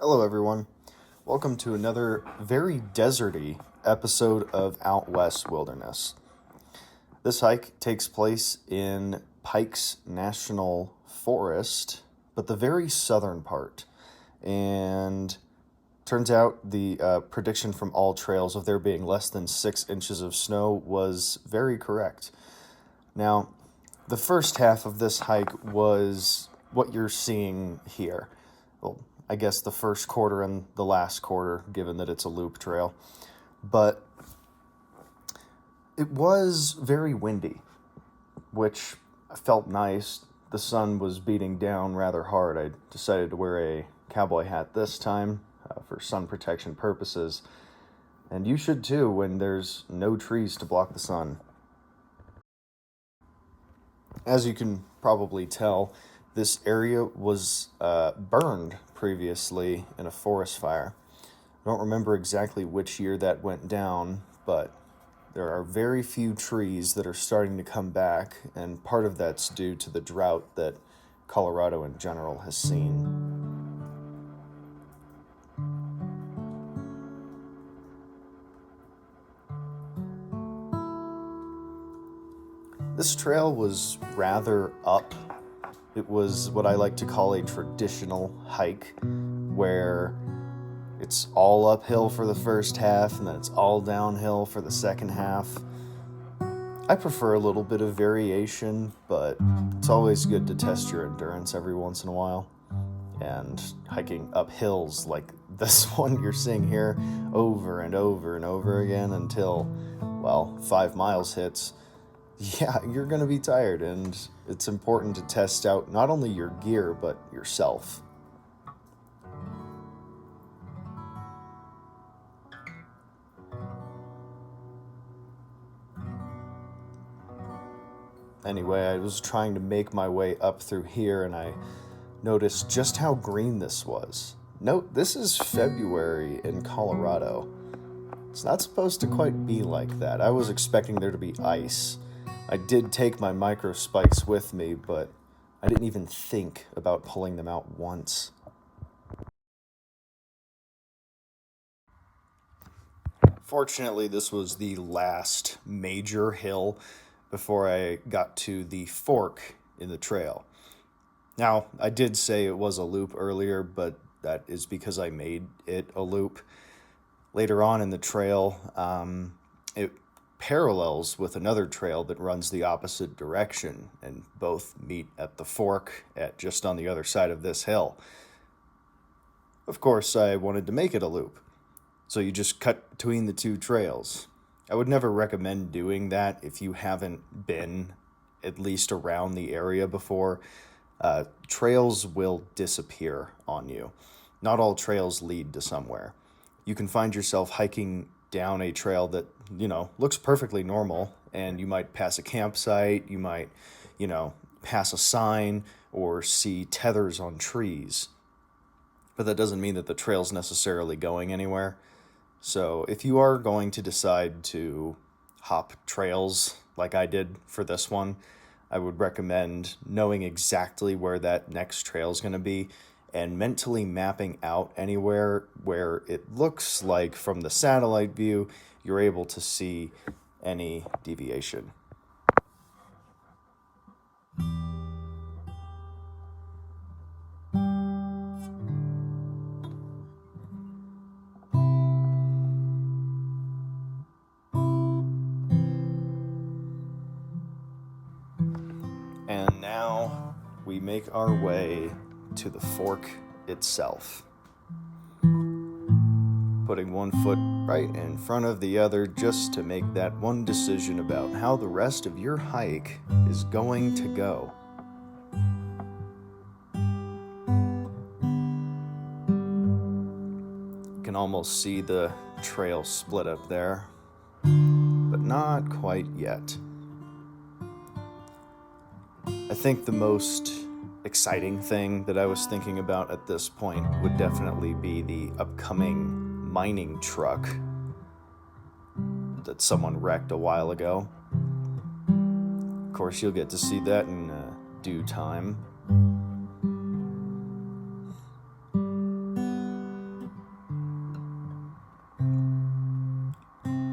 Hello, everyone. Welcome to another very deserty episode of Out West Wilderness. This hike takes place in Pikes National Forest, but the very southern part. And turns out the prediction from All Trails of there being less than 6 inches of snow was very correct. Now, the first half of this hike was what you're seeing here. Well, I guess the first quarter and the last quarter, given that it's a loop trail. But it was very windy, which felt nice. The sun was beating down rather hard. I decided to wear a cowboy hat this time for sun protection purposes. And you should too when there's no trees to block the sun. As you can probably tell, this area was burned previously in a forest fire. I don't remember exactly which year that went down, but there are very few trees that are starting to come back, and part of that's due to the drought that Colorado in general has seen. This trail was rather up. It was what I like to call a traditional hike, where it's all uphill for the first half and then it's all downhill for the second half. I prefer a little bit of variation, but it's always good to test your endurance every once in a while. And hiking up hills like this one you're seeing here over and over and over again until, 5 miles hits. Yeah, you're going to be tired, and it's important to test out not only your gear, but yourself. Anyway, I was trying to make my way up through here, and I noticed just how green this was. Note, this is February in Colorado. It's not supposed to quite be like that. I was expecting there to be ice. I did take my micro spikes with me, but I didn't even think about pulling them out once. Fortunately, this was the last major hill before I got to the fork in the trail. Now, I did say it was a loop earlier, but that is because I made it a loop. Later on in the trail, it parallels with another trail that runs the opposite direction, and both meet at the fork at just on the other side of this hill. Of course, I wanted to make it a loop, so you just cut between the two trails. I would never recommend doing that if you haven't been at least around the area before. Trails will disappear on you. Not all trails lead to somewhere. You can find yourself hiking down a trail that, looks perfectly normal, and you might pass a campsite, you might, pass a sign or see tethers on trees. But that doesn't mean that the trail's necessarily going anywhere. So if you are going to decide to hop trails like I did for this one, I would recommend knowing exactly where that next trail is going to be and mentally mapping out anywhere where it looks like from the satellite view you're able to see any deviation. And now we make our way to the fork itself. Putting one foot right in front of the other just to make that one decision about how the rest of your hike is going to go. You can almost see the trail split up there, but not quite yet. I think the most exciting thing that I was thinking about at this point would definitely be the upcoming mining truck that someone wrecked a while ago. Of course, you'll get to see that in due time.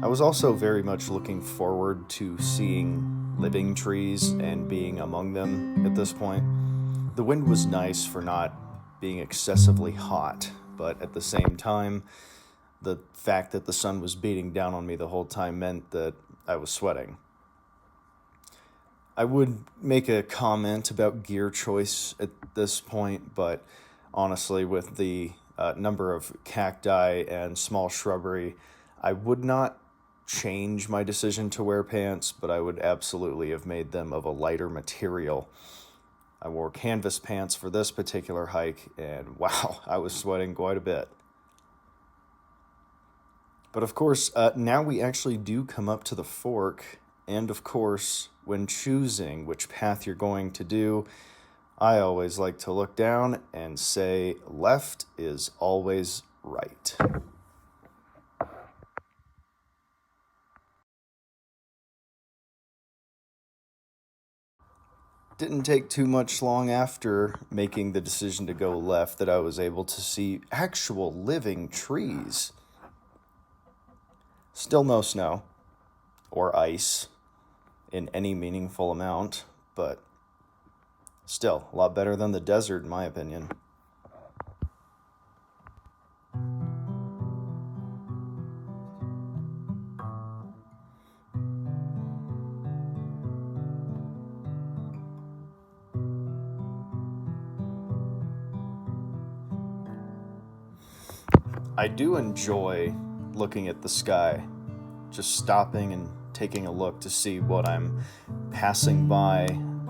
I was also very much looking forward to seeing living trees and being among them at this point. The wind was nice for not being excessively hot, but at the same time, the fact that the sun was beating down on me the whole time meant that I was sweating. I would make a comment about gear choice at this point, but honestly, with the number of cacti and small shrubbery, I would not change my decision to wear pants, but I would absolutely have made them of a lighter material. I wore canvas pants for this particular hike, and wow, I was sweating quite a bit. But of course, now we actually do come up to the fork, and of course, when choosing which path you're going to do, I always like to look down and say, left is always right. Didn't take too much long after making the decision to go left that I was able to see actual living trees. Still no snow or ice in any meaningful amount, but still a lot better than the desert in my opinion. I do enjoy looking at the sky, just stopping and taking a look to see what I'm passing by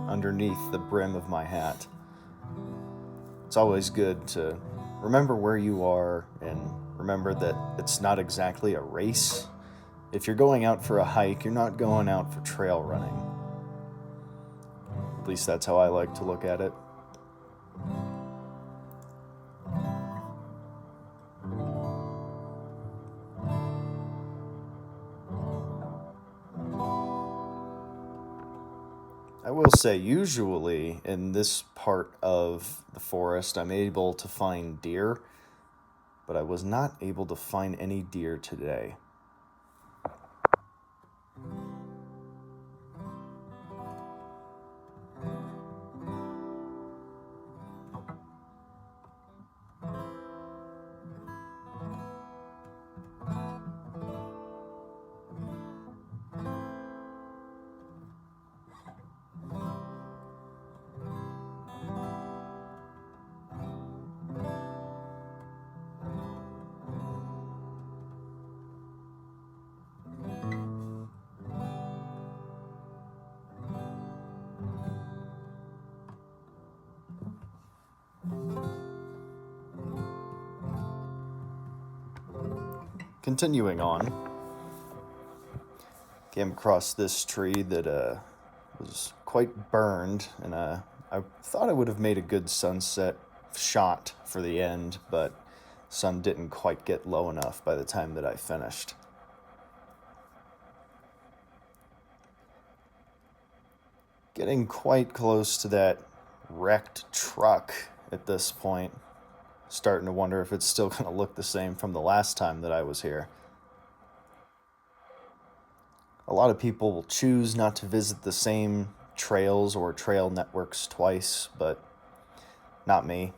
underneath the brim of my hat. It's always good to remember where you are and remember that it's not exactly a race. If you're going out for a hike, you're not going out for trail running. At least that's how I like to look at it. I will say, usually in this part of the forest, I'm able to find deer, but I was not able to find any deer today. Continuing on, came across this tree that was quite burned, and I thought I would have made a good sunset shot for the end, but sun didn't quite get low enough by the time that I finished. Getting quite close to that wrecked truck at this point. Starting to wonder if it's still going to look the same from the last time that I was here. A lot of people will choose not to visit the same trails or trail networks twice, but not me.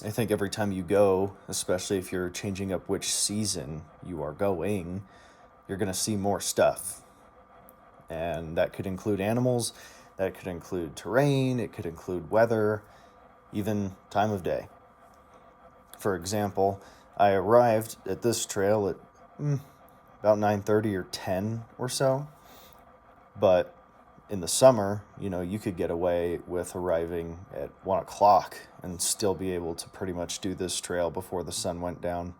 I think every time you go, especially if you're changing up which season you are going, you're going to see more stuff. And that could include animals, that could include terrain, it could include weather, even time of day. For example, I arrived at this trail at about 9:30 or 10 or so. But in the summer, you could get away with arriving at 1 o'clock and still be able to pretty much do this trail before the sun went down.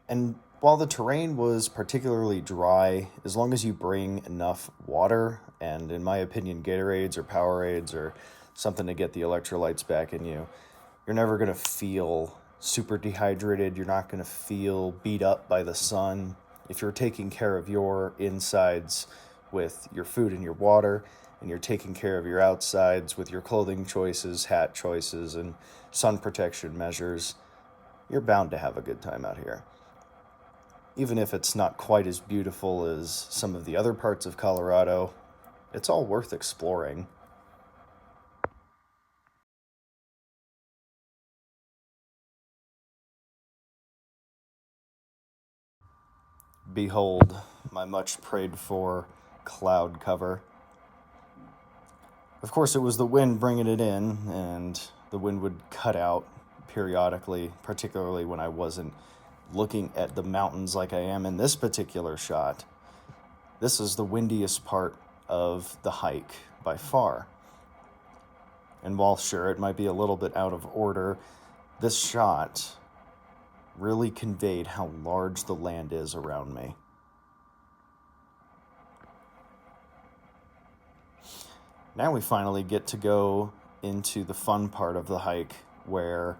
And while the terrain was particularly dry, as long as you bring enough water, and in my opinion, Gatorades or Powerades or something to get the electrolytes back in you, you're never going to feel super dehydrated. You're not going to feel beat up by the sun. If you're taking care of your insides with your food and your water, and you're taking care of your outsides with your clothing choices, hat choices, and sun protection measures, you're bound to have a good time out here. Even if it's not quite as beautiful as some of the other parts of Colorado, it's all worth exploring. Behold, my much prayed for cloud cover. Of course, it was the wind bringing it in, and the wind would cut out periodically, particularly when I wasn't looking at the mountains like I am in this particular shot. This is the windiest part of the hike by far. And while sure, it might be a little bit out of order, this shot really conveyed how large the land is around me. Now we finally get to go into the fun part of the hike where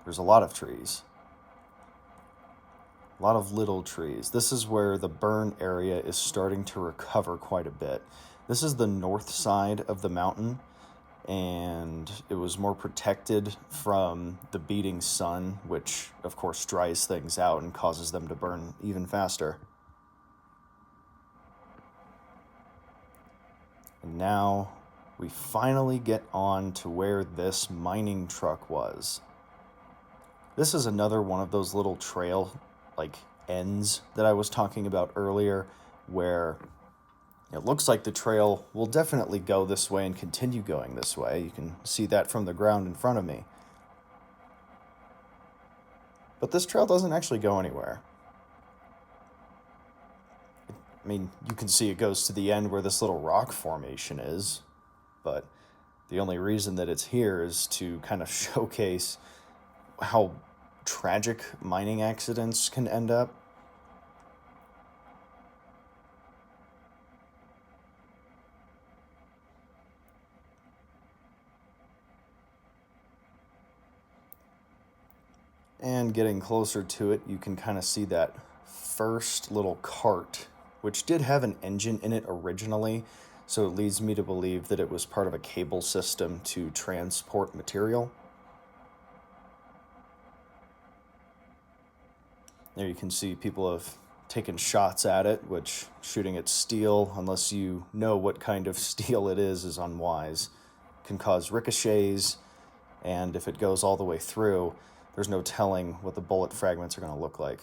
there's a lot of trees. A lot of little trees. This is where the burn area is starting to recover quite a bit. This is the north side of the mountain, and it was more protected from the beating sun, which of course dries things out and causes them to burn even faster. And now we finally get on to where this mining truck was. This is another one of those little trail ends that I was talking about earlier, where it looks like the trail will definitely go this way and continue going this way. You can see that from the ground in front of me. But this trail doesn't actually go anywhere. I mean, you can see it goes to the end where this little rock formation is, but the only reason that it's here is to kind of showcase how tragic mining accidents can end up. And getting closer to it, you can kind of see that first little cart, which did have an engine in it originally, so it leads me to believe that it was part of a cable system to transport material. There you can see people have taken shots at it, which shooting at steel, unless you know what kind of steel it is unwise. Can cause ricochets, and if it goes all the way through, there's no telling what the bullet fragments are going to look like.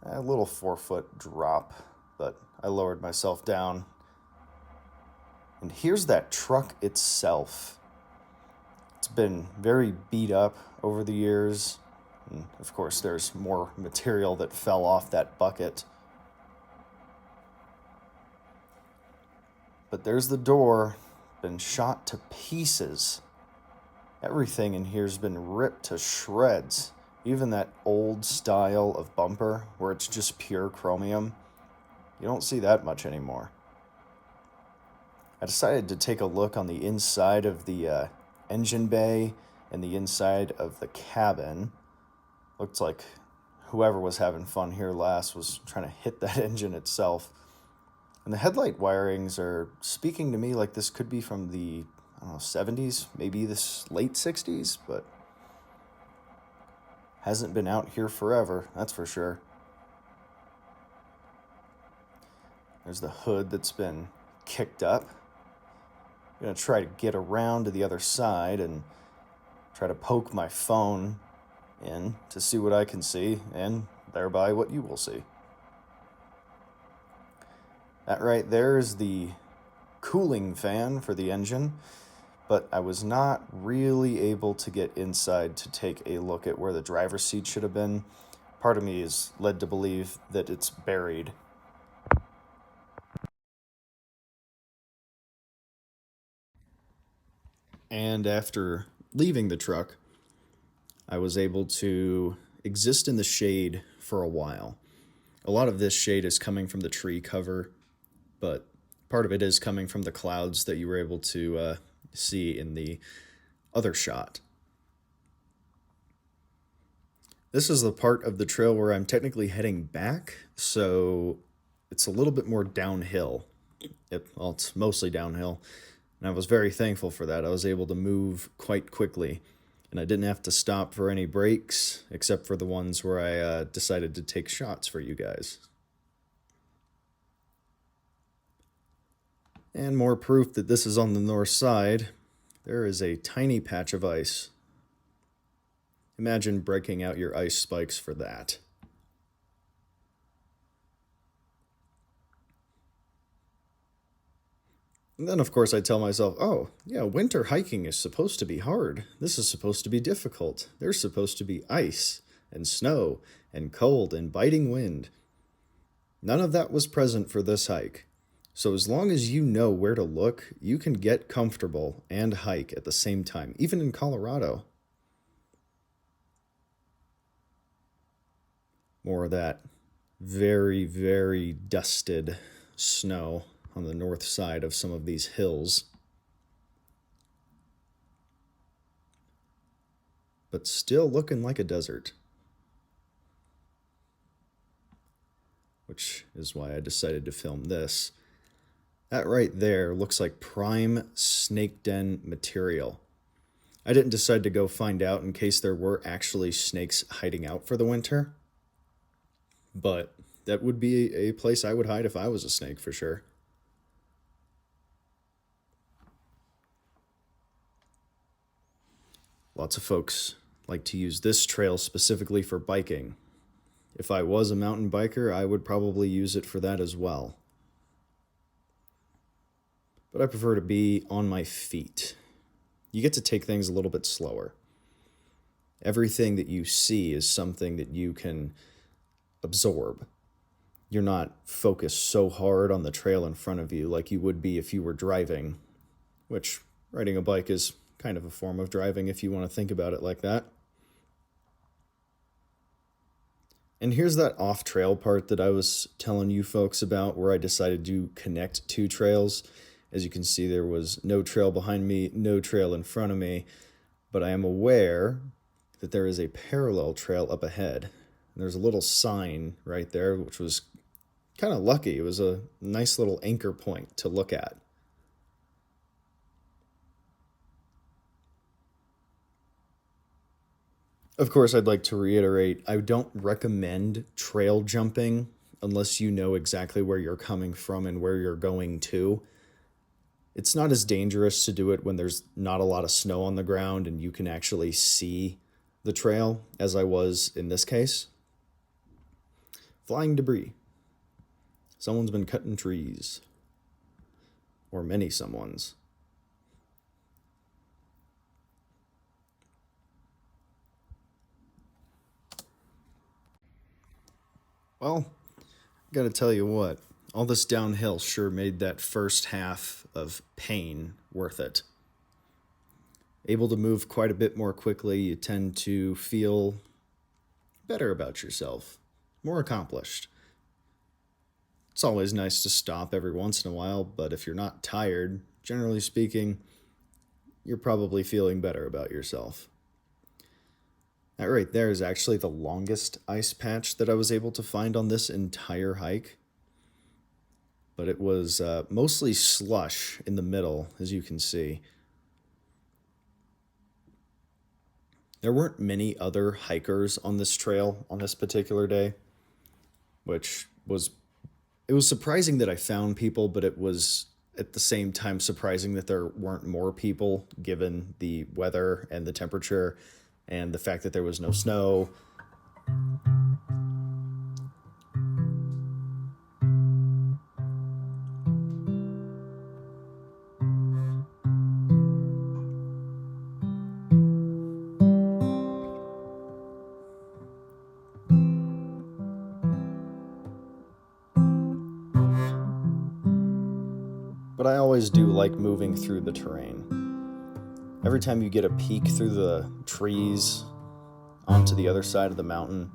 A little 4-foot drop, but I lowered myself down. And here's that truck itself. It's been very beat up over the years. And of course, there's more material that fell off that bucket. But there's the door, been shot to pieces. Everything in here's been ripped to shreds. Even that old style of bumper where it's just pure chromium, you don't see that much anymore. I decided to take a look on the inside of the engine bay and the inside of the cabin. Looked like whoever was having fun here last was trying to hit that engine itself. And the headlight wirings are speaking to me like this could be from the 70s, maybe this late 60s, but hasn't been out here forever, that's for sure. There's the hood that's been kicked up. I'm going to try to get around to the other side and try to poke my phone in to see what I can see, and thereby what you will see. That right there is the cooling fan for the engine, but I was not really able to get inside to take a look at where the driver's seat should have been. Part of me is led to believe that it's buried. And after leaving the truck, I was able to exist in the shade for a while. A lot of this shade is coming from the tree cover, but part of it is coming from the clouds that you were able to see in the other shot. This is the part of the trail where I'm technically heading back, so it's a little bit more downhill. Well, it's mostly downhill. And I was very thankful for that. I was able to move quite quickly. And I didn't have to stop for any breaks, except for the ones where I decided to take shots for you guys. And more proof that this is on the north side, there is a tiny patch of ice. Imagine breaking out your ice spikes for that. And then, of course, I tell myself, oh, yeah, winter hiking is supposed to be hard. This is supposed to be difficult. There's supposed to be ice and snow and cold and biting wind. None of that was present for this hike. So as long as you know where to look, you can get comfortable and hike at the same time, even in Colorado. More of that very, very dusted snow on the north side of some of these hills. But still looking like a desert. Which is why I decided to film this. That right there looks like prime snake den material. I didn't decide to go find out in case there were actually snakes hiding out for the winter. But that would be a place I would hide if I was a snake for sure. Lots of folks like to use this trail specifically for biking. If I was a mountain biker, I would probably use it for that as well. But I prefer to be on my feet. You get to take things a little bit slower. Everything that you see is something that you can absorb. You're not focused so hard on the trail in front of you like you would be if you were driving, which riding a bike is kind of a form of driving if you want to think about it like that. And here's that off-trail part that I was telling you folks about where I decided to connect two trails. As you can see, there was no trail behind me, no trail in front of me, but I am aware that there is a parallel trail up ahead. And there's a little sign right there, which was kind of lucky. It was a nice little anchor point to look at. Of course, I'd like to reiterate, I don't recommend trail jumping unless you know exactly where you're coming from and where you're going to. It's not as dangerous to do it when there's not a lot of snow on the ground and you can actually see the trail, as I was in this case. Flying debris. Someone's been cutting trees. Or many someones. Well, gotta tell you what, all this downhill sure made that first half of pain worth it. Able to move quite a bit more quickly, you tend to feel better about yourself, more accomplished. It's always nice to stop every once in a while, but if you're not tired, generally speaking, you're probably feeling better about yourself. That right there is actually the longest ice patch that I was able to find on this entire hike. But it was mostly slush in the middle, as you can see. There weren't many other hikers on this trail on this particular day, which was, it was surprising that I found people, but it was at the same time surprising that there weren't more people given the weather and the temperature and the fact that there was no snow. But I always do like moving through the terrain. Every time you get a peek through the trees onto the other side of the mountain,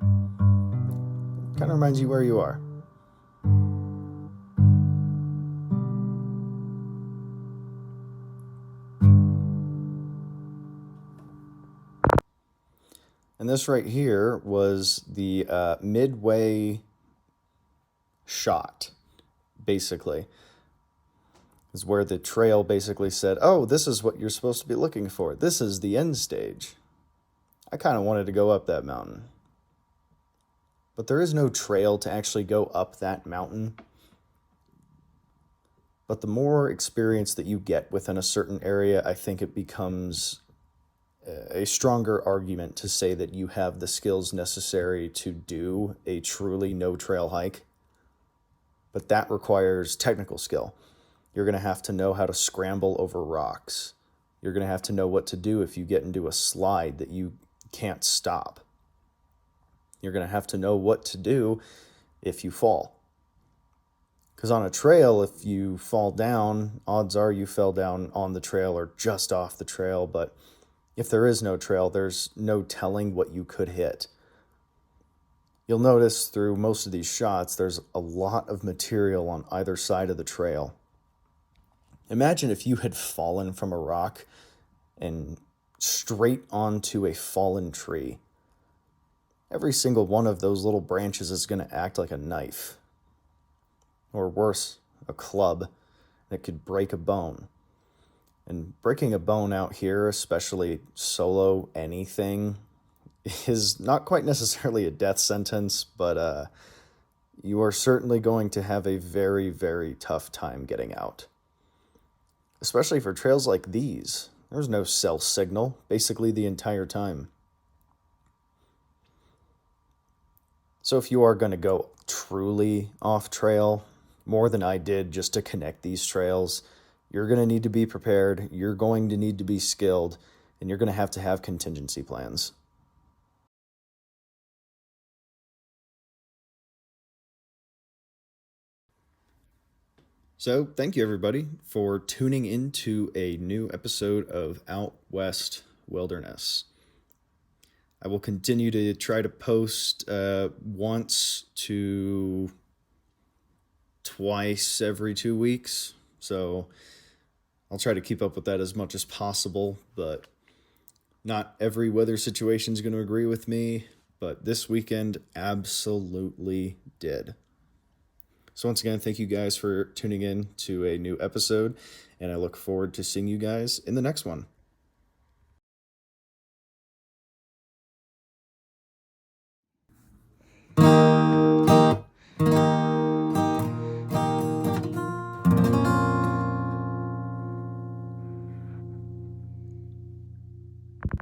it kind of reminds you where you are. And this right here was the midway shot, basically. is where the trail basically said, oh, this is what you're supposed to be looking for. This is the end stage. I kind of wanted to go up that mountain. But there is no trail to actually go up that mountain. But the more experience that you get within a certain area, I think it becomes a stronger argument to say that you have the skills necessary to do a truly no-trail hike. But that requires technical skill. You're going to have to know how to scramble over rocks. You're going to have to know what to do if you get into a slide that you can't stop. You're going to have to know what to do if you fall. Because on a trail, if you fall down, odds are you fell down on the trail or just off the trail. But if there is no trail, there's no telling what you could hit. You'll notice through most of these shots, there's a lot of material on either side of the trail. Imagine if you had fallen from a rock and straight onto a fallen tree. Every single one of those little branches is going to act like a knife. Or worse, a club that could break a bone. And breaking a bone out here, especially solo anything, is not quite necessarily a death sentence, but you are certainly going to have a very, very tough time getting out. Especially for trails like these. There's no cell signal basically the entire time. So if you are going to go truly off trail, more than I did just to connect these trails, you're going to need to be prepared, you're going to need to be skilled, and you're going to have contingency plans. So thank you everybody for tuning into a new episode of Out West Wilderness. I will continue to try to post once to twice every 2 weeks. So I'll try to keep up with that as much as possible, but not every weather situation is going to agree with me, but this weekend absolutely did. So once again, thank you guys for tuning in to a new episode, and I look forward to seeing you guys in the next one.